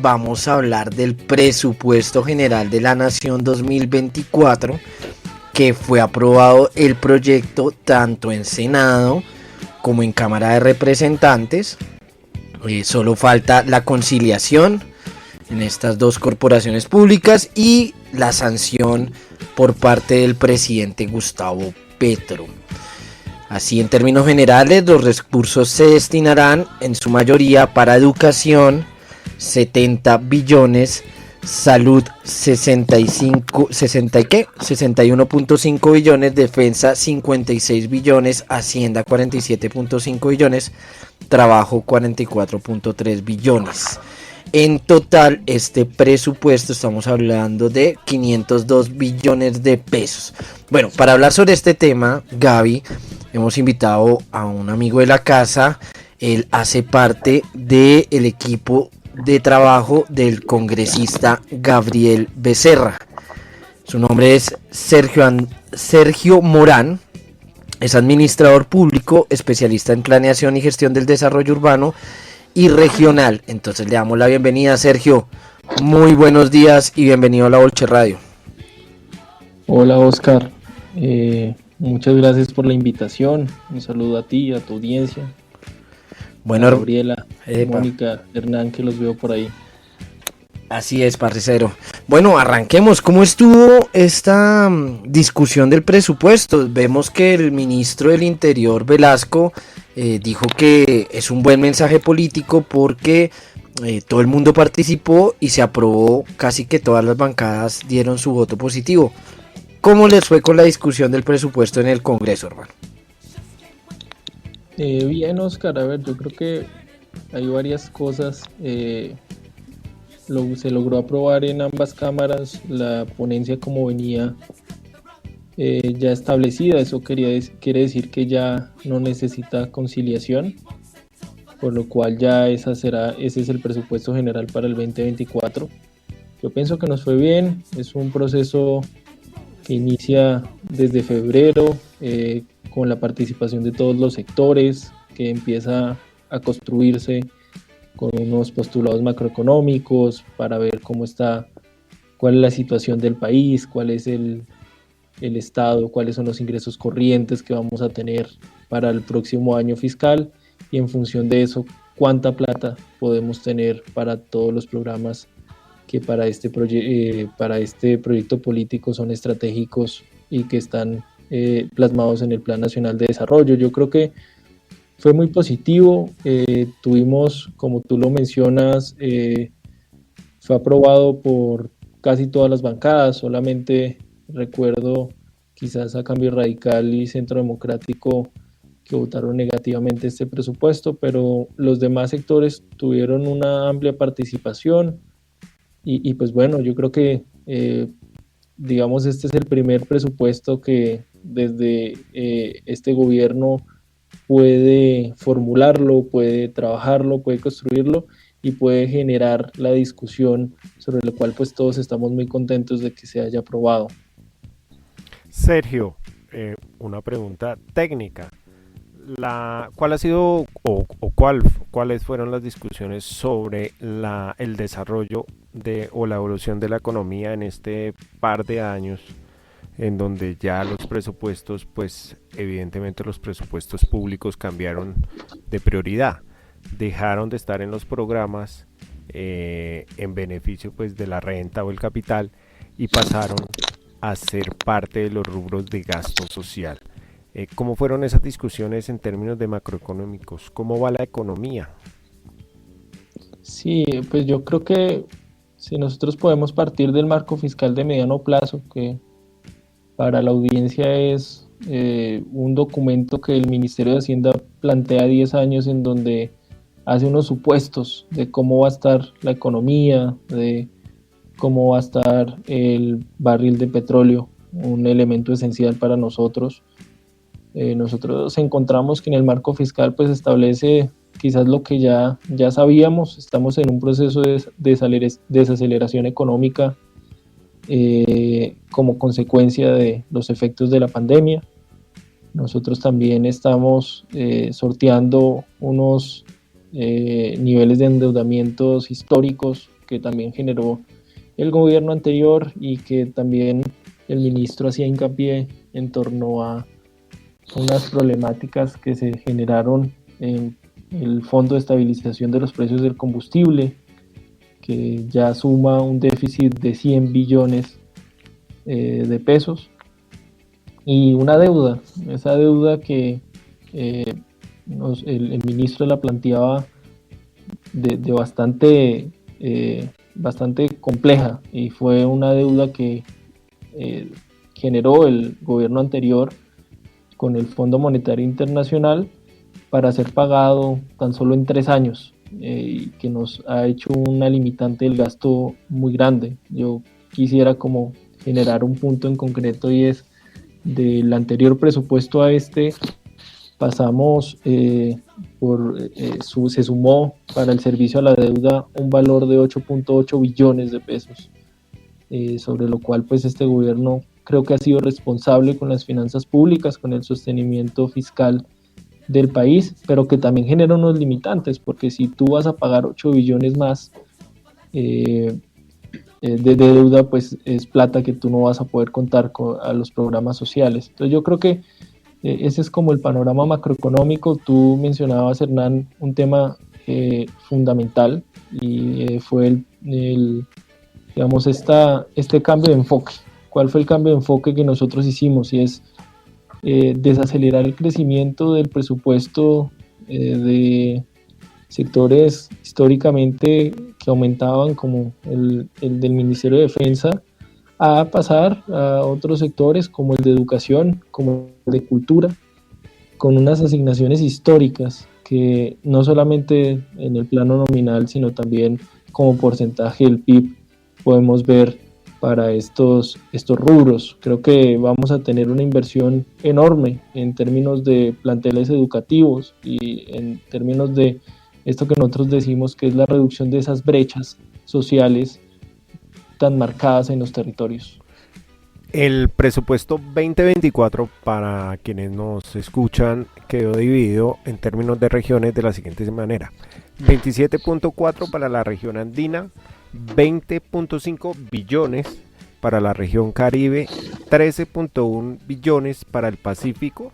vamos a hablar del presupuesto general de la Nación 2024, que fue aprobado el proyecto tanto en Senado como en Cámara de Representantes. Solo falta la conciliación en estas dos corporaciones públicas y la sanción por parte del presidente Gustavo Petro. Así, en términos generales, los recursos se destinarán en su mayoría para educación, 70 billones, salud 61.5 billones, defensa 56 billones, hacienda 47.5 billones, trabajo 44.3 billones. En total, este presupuesto estamos hablando de 502 billones de pesos. Bueno, para hablar sobre este tema, Gaby, hemos invitado a un amigo de la casa. Él hace parte del equipo de trabajo del congresista Gabriel Becerra. Su nombre es Sergio Morán. Es administrador público, especialista en planeación y gestión del desarrollo urbano y regional. Entonces le damos la bienvenida, Sergio. Muy buenos días y bienvenido a La Bolche Radio. Hola, Oscar. Muchas gracias por la invitación. Un saludo a ti y a tu audiencia. Bueno, a Gabriela, Mónica, Hernán, que los veo por ahí. Así es, parcero. Bueno, arranquemos. ¿Cómo estuvo esta discusión del presupuesto? Vemos que el ministro del Interior, Velasco, dijo que es un buen mensaje político porque todo el mundo participó y se aprobó. Casi que todas las bancadas dieron su voto positivo. ¿Cómo les fue con la discusión del presupuesto en el Congreso, hermano? Bien, Oscar. A ver, yo creo que hay varias cosas. Se logró aprobar en ambas cámaras la ponencia como venía ya establecida. Eso quiere decir que ya no necesita conciliación, por lo cual ya ese es el presupuesto general para el 2024. Yo pienso que nos fue bien. Es un proceso que inicia desde febrero con la participación de todos los sectores, que empieza a construirse con unos postulados macroeconómicos para ver cuál es la situación del país, cuál es el estado, cuáles son los ingresos corrientes que vamos a tener para el próximo año fiscal, y en función de eso, cuánta plata podemos tener para todos los programas que para este proyecto político son estratégicos y que están plasmados en el Plan Nacional de Desarrollo. Yo creo que fue muy positivo. Tuvimos, como tú lo mencionas, fue aprobado por casi todas las bancadas. Solamente recuerdo quizás a Cambio Radical y Centro Democrático que votaron negativamente este presupuesto, pero los demás sectores tuvieron una amplia participación y pues bueno, yo creo que digamos este es el primer presupuesto que desde este gobierno puede formularlo, puede trabajarlo, puede construirlo y puede generar la discusión sobre la cual pues todos estamos muy contentos de que se haya aprobado. Sergio, una pregunta técnica. ¿Cuál ha sido cuáles fueron las discusiones sobre el desarrollo o la evolución de la economía en este par de años, en donde ya los presupuestos, pues evidentemente los presupuestos públicos cambiaron de prioridad, dejaron de estar en los programas en beneficio pues de la renta o el capital y pasaron a ser parte de los rubros de gasto social? ¿Cómo fueron esas discusiones en términos de macroeconómicos? ¿Cómo va la economía? Sí, pues yo creo que si nosotros podemos partir del marco fiscal de mediano plazo, que para la audiencia es un documento que el Ministerio de Hacienda plantea 10 años, en donde hace unos supuestos de cómo va a estar la economía, de cómo va a estar el barril de petróleo, un elemento esencial para nosotros. Nosotros encontramos que en el marco fiscal pues establece quizás lo que ya sabíamos. Estamos en un proceso de desaceleración económica como consecuencia de los efectos de la pandemia. Nosotros también estamos sorteando unos niveles de endeudamientos históricos que también generó el gobierno anterior y que también el ministro hacía hincapié en torno a unas problemáticas que se generaron en el Fondo de Estabilización de los Precios del Combustible, que ya suma un déficit de 100 billones de pesos, y una deuda, esa deuda que el ministro la planteaba de bastante compleja, y fue una deuda que generó el gobierno anterior con el Fondo Monetario Internacional para ser pagado tan solo en 3 años, que nos ha hecho una limitante del gasto muy grande. Yo quisiera como generar un punto en concreto, y es del anterior presupuesto a este pasamos se sumó para el servicio a la deuda un valor de 8.8 billones de pesos, sobre lo cual pues este gobierno creo que ha sido responsable con las finanzas públicas, con el sostenimiento fiscal del país, pero que también genera unos limitantes, porque si tú vas a pagar 8 billones más de deuda, pues es plata que tú no vas a poder contar a los programas sociales. Entonces yo creo que ese es como el panorama macroeconómico. Tú mencionabas, Hernán, un tema fundamental, y fue digamos, este cambio de enfoque. ¿Cuál fue el cambio de enfoque que nosotros hicimos? Y es desacelerar el crecimiento del presupuesto de sectores históricamente que aumentaban, como el del Ministerio de Defensa, a pasar a otros sectores como el de educación, como el de cultura, con unas asignaciones históricas que no solamente en el plano nominal, sino también como porcentaje del PIB podemos ver para estos rubros. Creo que vamos a tener una inversión enorme en términos de planteles educativos y en términos de esto que nosotros decimos que es la reducción de esas brechas sociales tan marcadas en los territorios. El presupuesto 2024, para quienes nos escuchan, quedó dividido en términos de regiones de la siguiente manera: 27.4 para la región andina, 20.5 billones para la región Caribe, 13.1 billones para el Pacífico,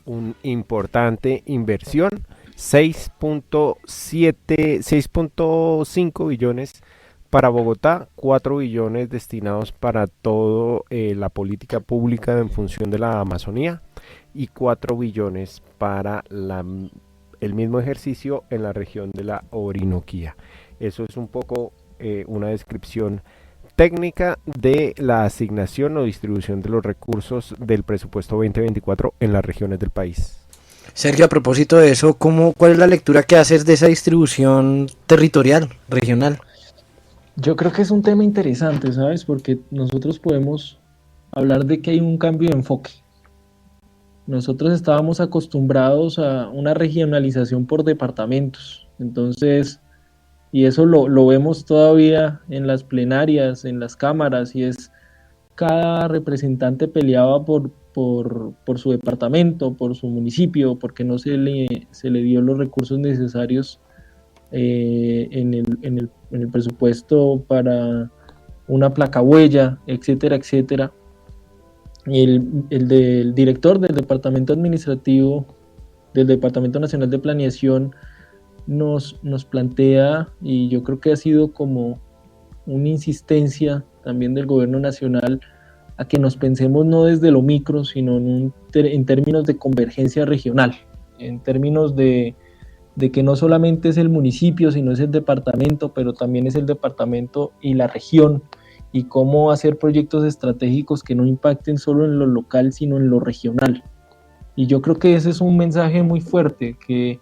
una importante inversión, 6.5 billones para Bogotá, 4 billones destinados para toda la política pública en función de la Amazonía, y 4 billones para el mismo ejercicio en la región de la Orinoquía. Eso es un poco una descripción técnica de la asignación o distribución de los recursos del presupuesto 2024 en las regiones del país. Sergio, a propósito de eso, ¿cuál es la lectura que haces de esa distribución territorial, regional? Yo creo que es un tema interesante, ¿sabes? Porque nosotros podemos hablar de que hay un cambio de enfoque. Nosotros estábamos acostumbrados a una regionalización por departamentos, entonces, y eso lo vemos todavía en las plenarias, en las cámaras, y es cada representante peleaba por su departamento, por su municipio, porque no se le dio los recursos necesarios en el presupuesto para una placa huella, etcétera, etcétera. El del director del Departamento Administrativo del Departamento Nacional de Planeación nos plantea, y yo creo que ha sido como una insistencia también del gobierno nacional, a que nos pensemos no desde lo micro, sino en términos de convergencia regional, en términos de que no solamente es el municipio, sino es el departamento, pero también es el departamento y la región, y cómo hacer proyectos estratégicos que no impacten solo en lo local, sino en lo regional. Y yo creo que ese es un mensaje muy fuerte, que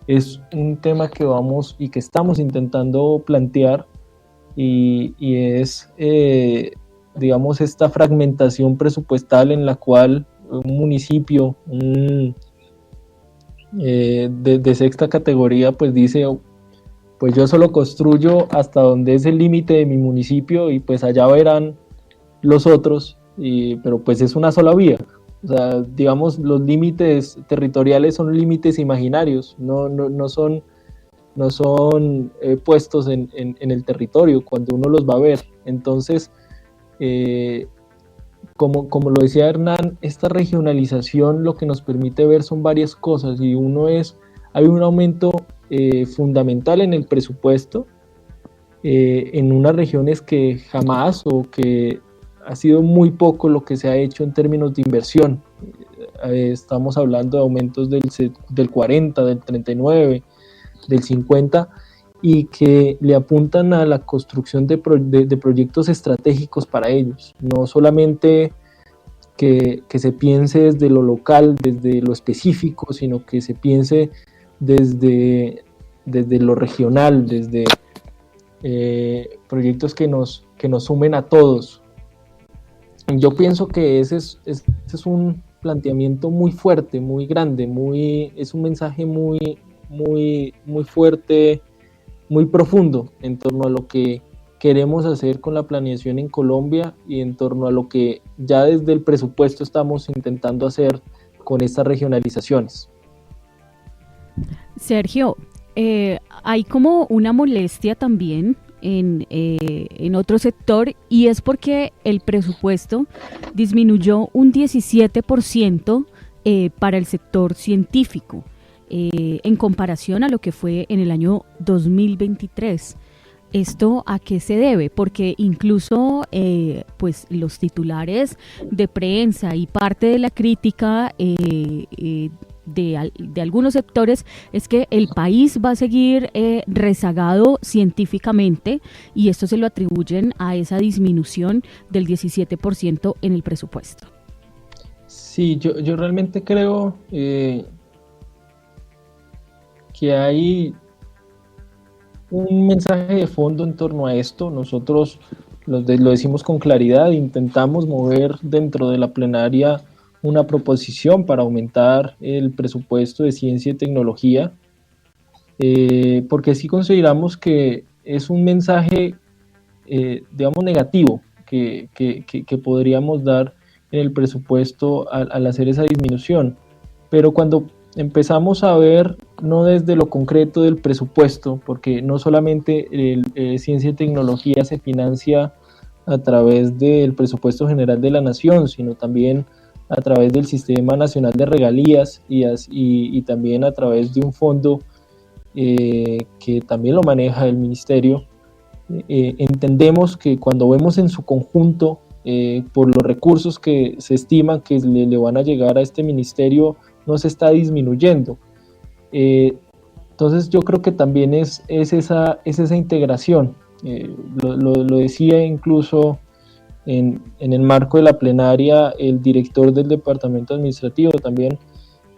es un tema que vamos y que estamos intentando plantear, y es, digamos, esta fragmentación presupuestal en la cual un municipio, de sexta categoría, pues dice, pues yo solo construyo hasta donde es el límite de mi municipio, y pues allá verán los otros, pero pues es una sola vía. O sea, digamos, los límites territoriales son límites imaginarios, no son puestos en el territorio cuando uno los va a ver. Entonces, como lo decía Hernán, esta regionalización lo que nos permite ver son varias cosas, y hay un aumento fundamental en el presupuesto en unas regiones que jamás, o que ha sido muy poco lo que se ha hecho en términos de inversión. Estamos hablando de aumentos del 40, del 39, del 50, y que le apuntan a la construcción de proyectos estratégicos para ellos, no solamente que se piense desde lo local, desde lo específico, sino que se piense desde lo regional, desde proyectos que nos sumen a todos. Yo pienso que ese es un planteamiento muy fuerte, muy grande, es un mensaje muy fuerte, muy profundo en torno a lo que queremos hacer con la planeación en Colombia, y en torno a lo que ya desde el presupuesto estamos intentando hacer con estas regionalizaciones. Sergio, hay como una molestia también en otro sector, y es porque el presupuesto disminuyó un 17% para el sector científico en comparación a lo que fue en el año 2023. ¿Esto a qué se debe? Porque incluso pues los titulares de prensa y parte de la crítica de algunos sectores es que el país va a seguir rezagado científicamente, y esto se lo atribuyen a esa disminución del 17% en el presupuesto. Sí, yo realmente creo que hay un mensaje de fondo en torno a esto. Nosotros lo decimos con claridad, intentamos mover dentro de la plenaria una proposición para aumentar el presupuesto de ciencia y tecnología, porque sí consideramos que es un mensaje, digamos, negativo que podríamos dar en el presupuesto al hacer esa disminución. Pero cuando empezamos a ver, no desde lo concreto del presupuesto, porque no solamente ciencia y tecnología se financia a través del presupuesto general de la nación, sino también a través del Sistema Nacional de Regalías, y también a través de un fondo que también lo maneja el ministerio. Entendemos que cuando vemos en su conjunto, por los recursos que se estima que le van a llegar a este ministerio, no se está disminuyendo. Entonces yo creo que también es esa integración. Lo decía incluso en el marco de la plenaria el director del departamento administrativo, también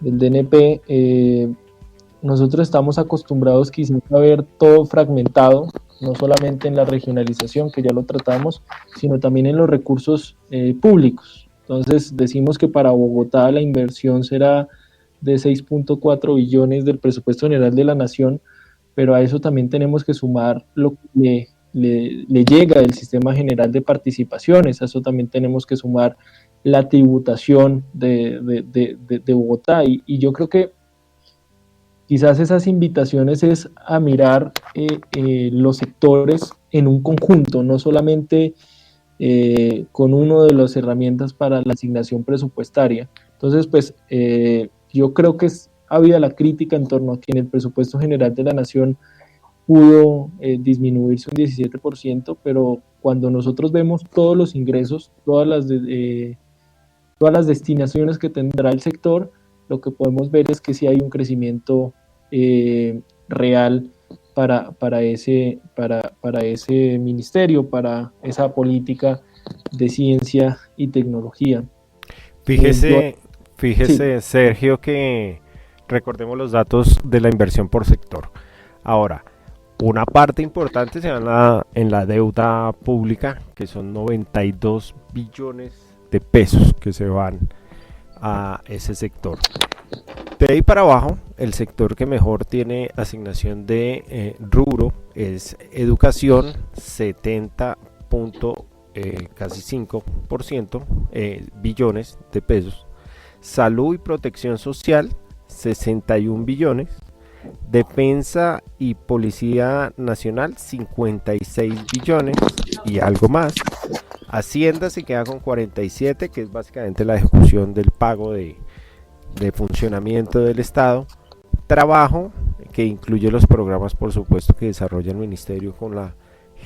del DNP. Nosotros estamos acostumbrados quizás a ver todo fragmentado, no solamente en la regionalización, que ya lo tratamos, sino también en los recursos públicos. Entonces decimos que para Bogotá la inversión será de 6.4 billones del presupuesto general de la nación, pero a eso también tenemos que sumar lo que le llega del Sistema General de Participaciones. A eso también tenemos que sumar la tributación de Bogotá, y yo creo que quizás esas invitaciones es a mirar los sectores en un conjunto, no solamente con una de las herramientas para la asignación presupuestaria. Entonces, pues yo creo que ha habido la crítica en torno a que en el presupuesto general de la nación pudo disminuirse un 17%, pero cuando nosotros vemos todos los ingresos, todas las destinaciones que tendrá el sector, lo que podemos ver es que sí hay un crecimiento real para ese ministerio, para esa política de ciencia y tecnología. Fíjese, Sí. Sergio, que recordemos los datos de la inversión por sector. Ahora, una parte importante se da en la deuda pública, que son 92 billones de pesos que se van a ese sector. De ahí para abajo, el sector que mejor tiene asignación de rubro es educación, 70 casi 5% billones de pesos. Salud y protección social, 61 billones. Defensa y Policía Nacional 56 billones y algo más. Hacienda se queda con 47, que es básicamente la ejecución del pago de funcionamiento del Estado. Trabajo, que incluye los programas, por supuesto, que desarrolla el Ministerio con la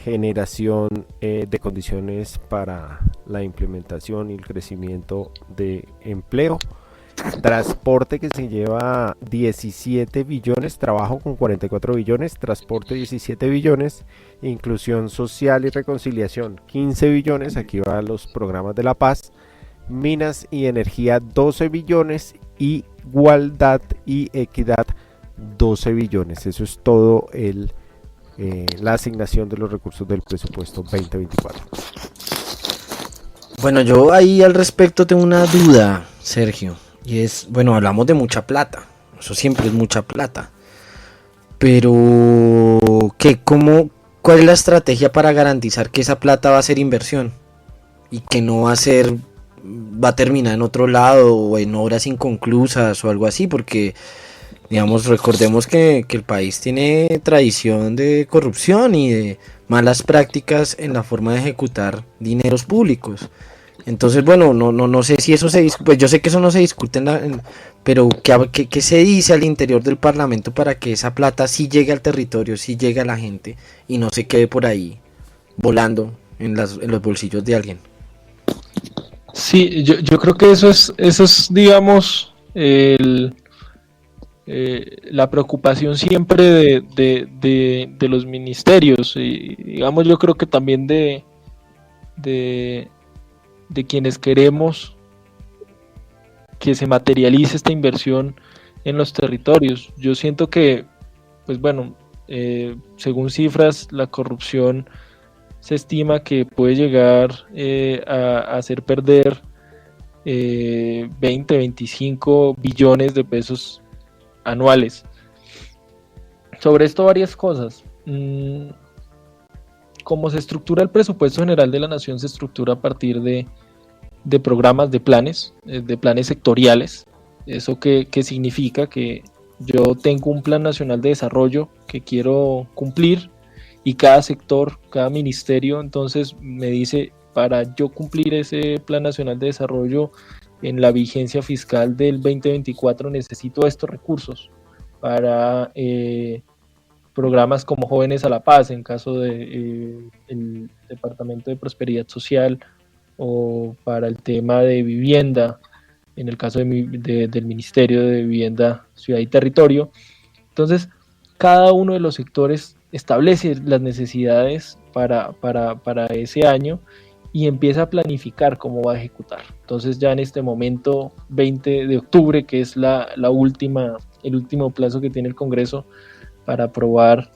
generación de condiciones para la implementación y el crecimiento de empleo. Transporte, que se lleva 17 billones, trabajo con 44 billones, transporte 17 billones, inclusión social y reconciliación 15 billones, aquí van los programas de la paz, minas y energía 12 billones, igualdad y equidad 12 billones. Eso es todo la asignación de los recursos del presupuesto 2024. Bueno, yo ahí al respecto tengo una duda, Sergio. Y es, bueno, hablamos de mucha plata. Eso siempre es mucha plata. Pero, ¿cuál es la estrategia para garantizar que esa plata va a ser inversión? Y que no va a terminar en otro lado o en obras inconclusas o algo así. Porque, digamos, recordemos que el país tiene tradición de corrupción y de malas prácticas en la forma de ejecutar dineros públicos. Entonces, bueno, no sé si eso se discute, pues yo sé que eso no se discute, pero ¿qué se dice al interior del Parlamento para que esa plata sí llegue al territorio, sí llegue a la gente y no se quede por ahí volando en los bolsillos de alguien? Sí, yo creo que eso es digamos, la preocupación siempre de los ministerios, y digamos, yo creo que también de quienes queremos que se materialice esta inversión en los territorios. Yo siento que, pues bueno, según cifras, la corrupción se estima que puede llegar a hacer perder 25 billones de pesos anuales. Sobre esto varias cosas. Como se estructura el presupuesto general de la nación, se estructura a partir de programas, de planes sectoriales. ¿Eso qué significa? Que yo tengo un plan nacional de desarrollo que quiero cumplir y cada sector, cada ministerio, entonces me dice, para yo cumplir ese plan nacional de desarrollo en la vigencia fiscal del 2024 necesito estos recursos para programas como Jóvenes a la Paz, en caso de el Departamento de Prosperidad Social, o para el tema de vivienda, en el caso del Ministerio de Vivienda, Ciudad y Territorio. Entonces, cada uno de los sectores establece las necesidades para ese año y empieza a planificar cómo va a ejecutar. Entonces, ya en este momento, 20 de octubre, que es el último plazo que tiene el Congreso para aprobar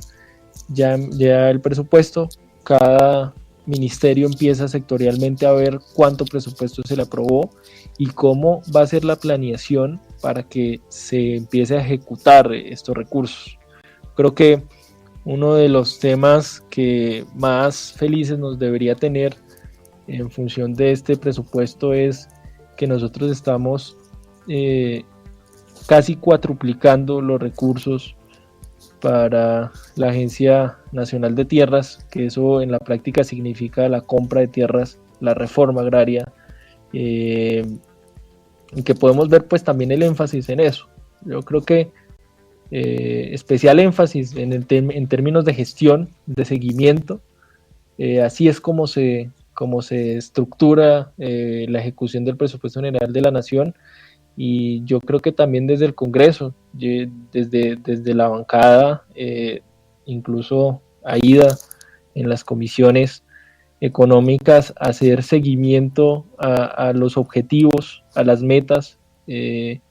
ya el presupuesto, cada ministerio empieza sectorialmente a ver cuánto presupuesto se le aprobó y cómo va a ser la planeación para que se empiece a ejecutar estos recursos. Creo que uno de los temas que más felices nos debería tener en función de este presupuesto es que nosotros estamos casi cuatruplicando los recursos para la Agencia Nacional de Tierras, que eso en la práctica significa la compra de tierras, la reforma agraria, y que podemos ver pues también el énfasis en eso. Yo creo que especial énfasis en términos de gestión, de seguimiento, así es como se estructura la ejecución del presupuesto general de la nación. Y yo creo que también desde el Congreso, desde la bancada, incluso AIDA, en las comisiones económicas, hacer seguimiento a los objetivos, a las metas que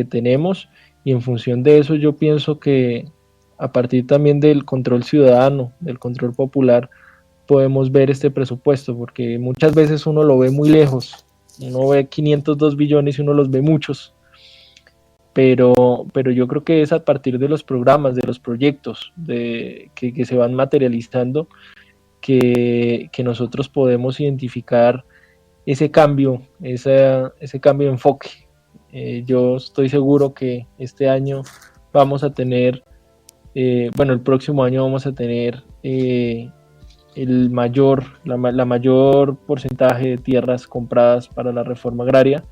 tenemos, y en función de eso yo pienso que a partir también del control ciudadano, del control popular, podemos ver este presupuesto, porque muchas veces uno lo ve muy lejos. Uno ve 502 billones y uno los ve muchos, pero yo creo que es a partir de los programas, de los proyectos que se van materializando, que nosotros podemos identificar ese cambio, ese cambio de enfoque. Yo estoy seguro que este año vamos a tener, el próximo año vamos a tener la mayor porcentaje de tierras compradas para la reforma agraria.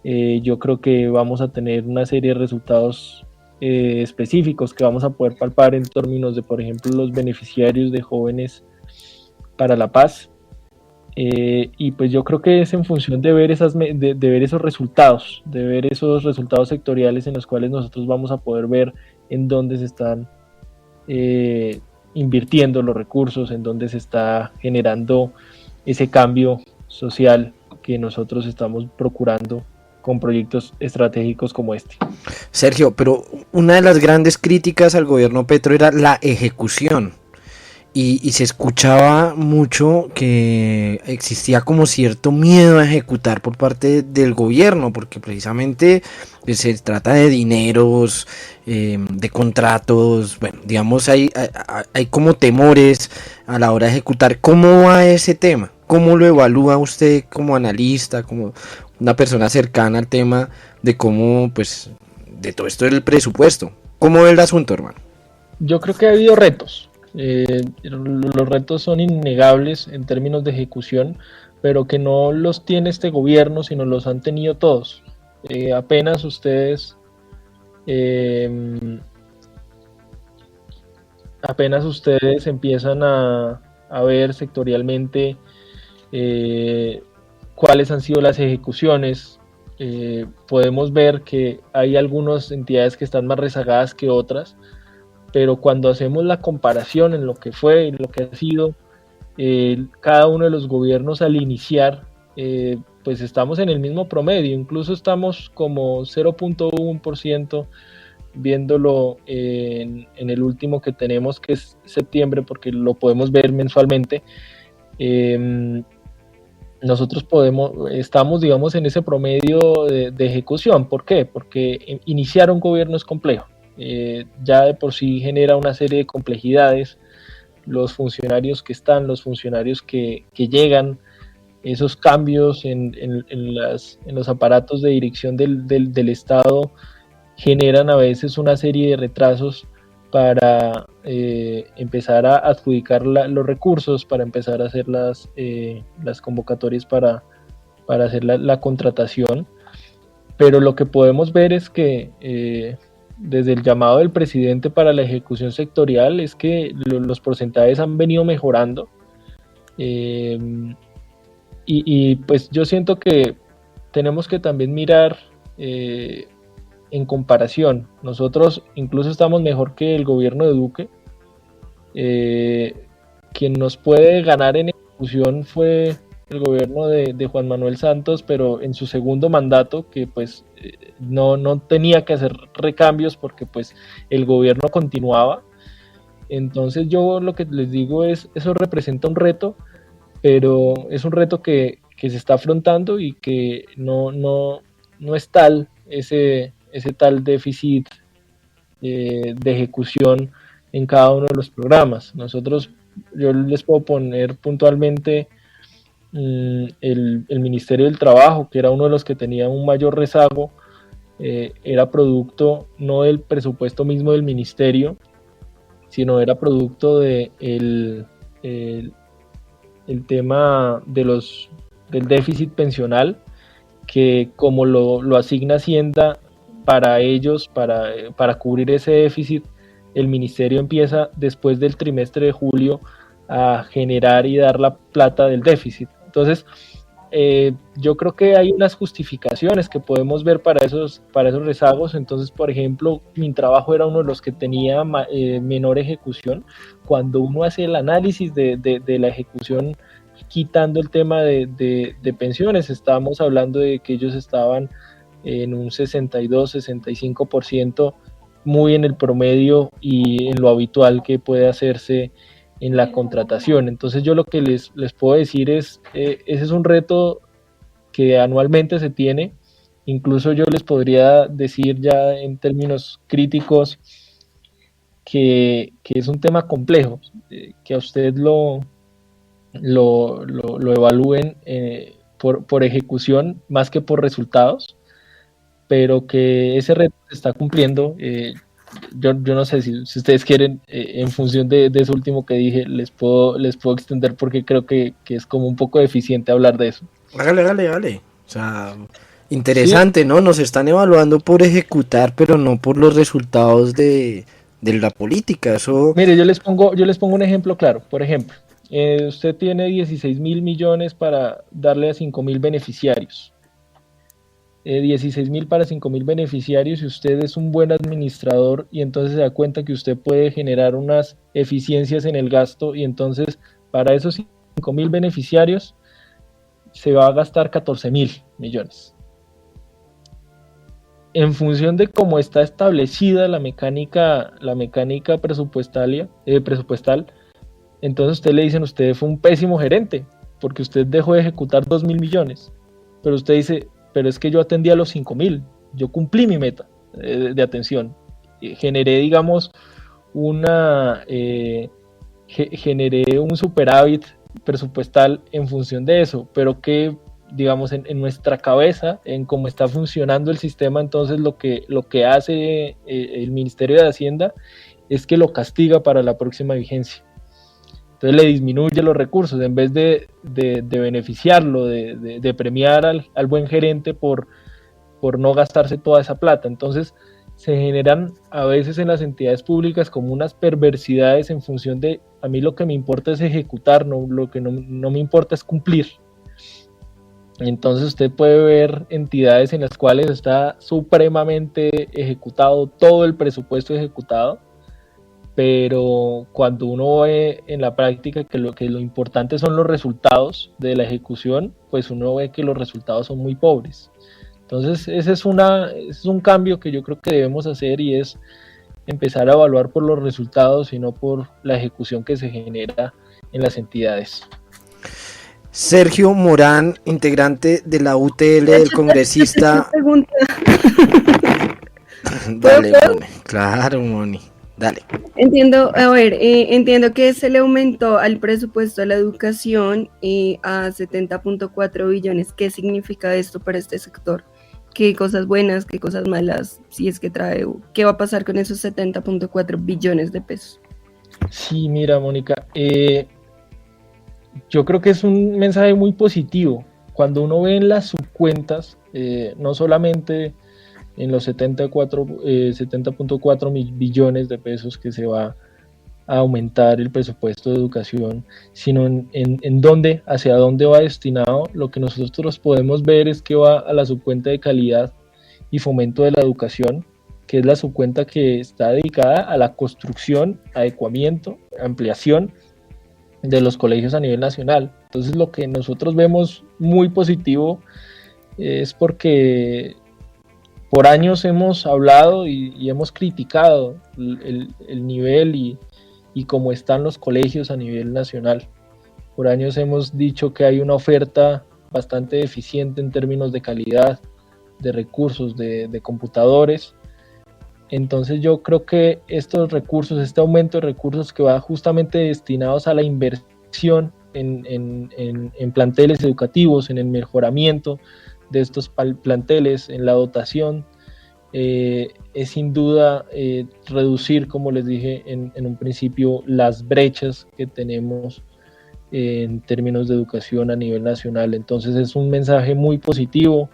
Yo creo que vamos a tener una serie de resultados específicos que vamos a poder palpar en términos de, por ejemplo, los beneficiarios de Jóvenes para la Paz. Y pues yo creo que es en función de ver de ver esos resultados, de ver esos resultados sectoriales en los cuales nosotros vamos a poder ver en dónde se están invirtiendo los recursos, en dónde se está generando ese cambio social que nosotros estamos procurando con proyectos estratégicos como este. Sergio, pero una de las grandes críticas al gobierno Petro era la ejecución. Y se escuchaba mucho que existía como cierto miedo a ejecutar por parte del gobierno, porque precisamente se trata de dineros, de contratos, bueno, digamos, hay como temores a la hora de ejecutar. ¿Cómo va ese tema? ¿Cómo lo evalúa usted como analista, como una persona cercana al tema de cómo, pues, de todo esto del presupuesto? ¿Cómo ve el asunto, hermano? Yo creo que ha habido retos. Los retos son innegables en términos de ejecución, pero que no los tiene este gobierno, sino los han tenido todos. Apenas ustedes empiezan a ver sectorialmente cuáles han sido las ejecuciones, podemos ver que hay algunas entidades que están más rezagadas que otras, pero cuando hacemos la comparación en lo que fue y lo que ha sido cada uno de los gobiernos al iniciar, pues estamos en el mismo promedio, incluso estamos como 0.1% viéndolo en el último que tenemos, que es septiembre, porque lo podemos ver mensualmente. Nosotros estamos, digamos, en ese promedio de ejecución. ¿Por qué? Porque iniciar un gobierno es complejo. Ya de por sí genera una serie de complejidades, los funcionarios que están, los funcionarios que llegan, esos cambios en los aparatos de dirección del Estado generan a veces una serie de retrasos para empezar a adjudicar los recursos, para empezar a hacer las convocatorias para hacer la contratación. Pero lo que podemos ver es que desde el llamado del presidente para la ejecución sectorial es que los porcentajes han venido mejorando, y pues yo siento que tenemos que también mirar en comparación. Nosotros incluso estamos mejor que el gobierno de Duque. Quien nos puede ganar en ejecución fue el gobierno de Juan Manuel Santos, pero en su segundo mandato, que pues no tenía que hacer recambios porque pues el gobierno continuaba. Entonces yo lo que les digo es, eso representa un reto, pero es un reto que se está afrontando y que no es tal ese tal déficit de ejecución en cada uno de los programas. Yo les puedo poner puntualmente el Ministerio del Trabajo, que era uno de los que tenía un mayor rezago, era producto no del presupuesto mismo del ministerio, sino era producto de el tema del déficit pensional, que como lo asigna Hacienda para ellos, para cubrir ese déficit, el ministerio empieza después del trimestre de julio a generar y dar la plata del déficit. Entonces, yo creo que hay unas justificaciones que podemos ver para esos rezagos. Entonces, por ejemplo, Mintrabajo era uno de los que tenía menor ejecución. Cuando uno hace el análisis de la ejecución, quitando el tema de pensiones, estábamos hablando de que ellos estaban en un 62-65%, muy en el promedio y en lo habitual que puede hacerse en la contratación. Entonces yo lo que les puedo decir es, ese es un reto que anualmente se tiene. Incluso yo les podría decir ya en términos críticos que es un tema complejo, que a usted lo evalúen por ejecución más que por resultados, pero que ese reto se está cumpliendo. yo no sé si ustedes quieren, en función de eso último que dije, les puedo extender porque creo que es como un poco deficiente hablar de eso. Hágale. O sea, Sí, interesante, ¿no? Nos están evaluando por ejecutar, pero no por los resultados de la política. Eso, mire, yo les pongo un ejemplo claro. Por ejemplo, usted tiene 16.000 millones para darle a 5.000 beneficiarios. 16.000 para 5.000 beneficiarios, y usted es un buen administrador y entonces se da cuenta que usted puede generar unas eficiencias en el gasto, y entonces para esos 5.000 beneficiarios se va a gastar 14.000 millones. En función de cómo está establecida la mecánica presupuestal, entonces usted le dicen, usted fue un pésimo gerente, porque usted dejó de ejecutar 2.000 millones, pero usted dice, pero es que yo atendí a los 5.000, yo cumplí mi meta de atención, generé, digamos, generé un superávit presupuestal en función de eso, pero que, digamos, en nuestra cabeza, en cómo está funcionando el sistema, entonces lo que hace el Ministerio de Hacienda es que lo castiga para la próxima vigencia. Entonces le disminuye los recursos, en vez de beneficiarlo, de premiar al buen gerente por no gastarse toda esa plata. Entonces se generan a veces en las entidades públicas como unas perversidades en función de, a mí lo que me importa es ejecutar, lo que no me importa es cumplir. Entonces usted puede ver entidades en las cuales está supremamente ejecutado, todo el presupuesto ejecutado, pero cuando uno ve en la práctica que lo importante son los resultados de la ejecución, pues uno ve que los resultados son muy pobres. Entonces ese es un cambio que yo creo que debemos hacer, y es empezar a evaluar por los resultados y no por la ejecución que se genera en las entidades. Sergio Morán, integrante de la UTL, del congresista. Dale, Moni. Claro, Moni. Dale. Entiendo que se le aumentó al presupuesto de la educación a 70.4 billones. ¿Qué significa esto para este sector? ¿Qué cosas buenas, qué cosas malas, si es que trae? ¿Qué va a pasar con esos 70.4 billones de pesos? Sí, mira, Mónica, yo creo que es un mensaje muy positivo. Cuando uno ve en las subcuentas, no solamente en los 70.4 billones de pesos que se va a aumentar el presupuesto de educación, sino en dónde, hacia dónde va destinado. Lo que nosotros podemos ver es que va a la subcuenta de calidad y fomento de la educación, que es la subcuenta que está dedicada a la construcción, adecuamiento, ampliación de los colegios a nivel nacional. Entonces lo que nosotros vemos muy positivo es porque por años hemos hablado y hemos criticado el nivel y cómo están los colegios a nivel nacional. Por años hemos dicho que hay una oferta bastante deficiente en términos de calidad, de recursos, de computadores. Entonces yo creo que estos recursos, este aumento de recursos que va justamente destinados a la inversión en planteles educativos, en el mejoramiento de estos planteles, en la dotación, es sin duda reducir, como les dije en un principio, las brechas que tenemos en términos de educación a nivel nacional. Entonces es un mensaje muy positivo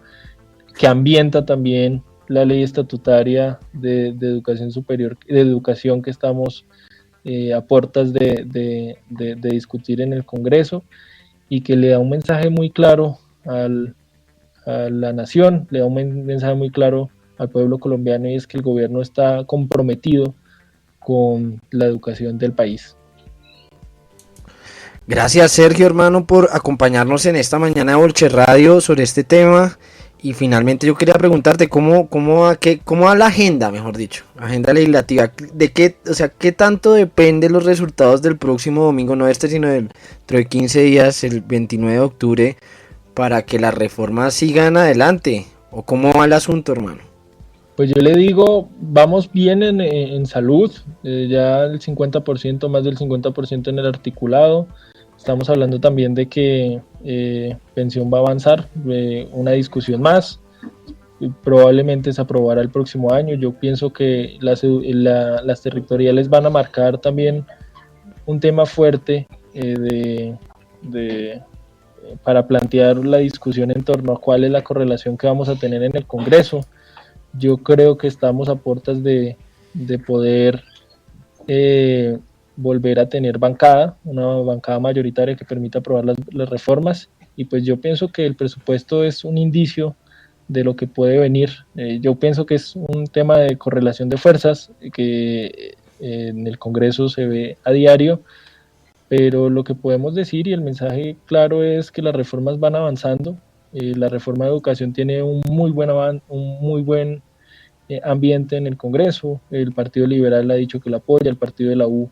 que ambienta también la ley estatutaria de educación superior, de educación, que estamos a puertas de discutir en el Congreso, y que le da un mensaje muy claro a la nación, le da un mensaje muy claro al pueblo colombiano, y es que el gobierno está comprometido con la educación del país. Gracias, Sergio, hermano, por acompañarnos en esta mañana de Bolche Radio sobre este tema. Y finalmente yo quería preguntarte cómo va la agenda, mejor dicho, agenda legislativa, qué tanto depende los resultados del próximo domingo, no sino dentro de 15 días, el 29 de octubre, para que las reformas sigan adelante, o cómo va el asunto, hermano. Pues yo le digo, vamos bien en salud, ya el 50%, más del 50% en el articulado. Estamos hablando también de que pensión va a avanzar, una discusión más. probablemente se aprobará el próximo año. Yo pienso que las territoriales van a marcar también un tema fuerte para plantear la discusión en torno a cuál es la correlación que vamos a tener en el Congreso. Yo creo que estamos a puertas de poder volver a tener una bancada mayoritaria que permita aprobar las reformas, y pues yo pienso que el presupuesto es un indicio de lo que puede venir. Yo pienso que es un tema de correlación de fuerzas que en el Congreso se ve a diario, pero lo que podemos decir y el mensaje claro es que las reformas van avanzando. La reforma de educación tiene un muy buen ambiente en el Congreso. El Partido Liberal ha dicho que la apoya, el partido de la U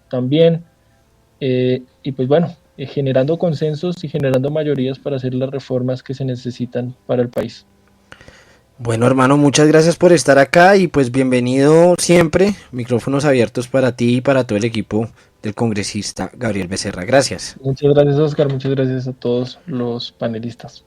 también, y pues bueno, generando consensos y generando mayorías para hacer las reformas que se necesitan para el país. Bueno, hermano, muchas gracias por estar acá y pues bienvenido siempre. Micrófonos abiertos para ti y para todo el equipo del congresista Gabriel Becerra. Gracias. Muchas gracias, Oscar. Muchas gracias a todos los panelistas.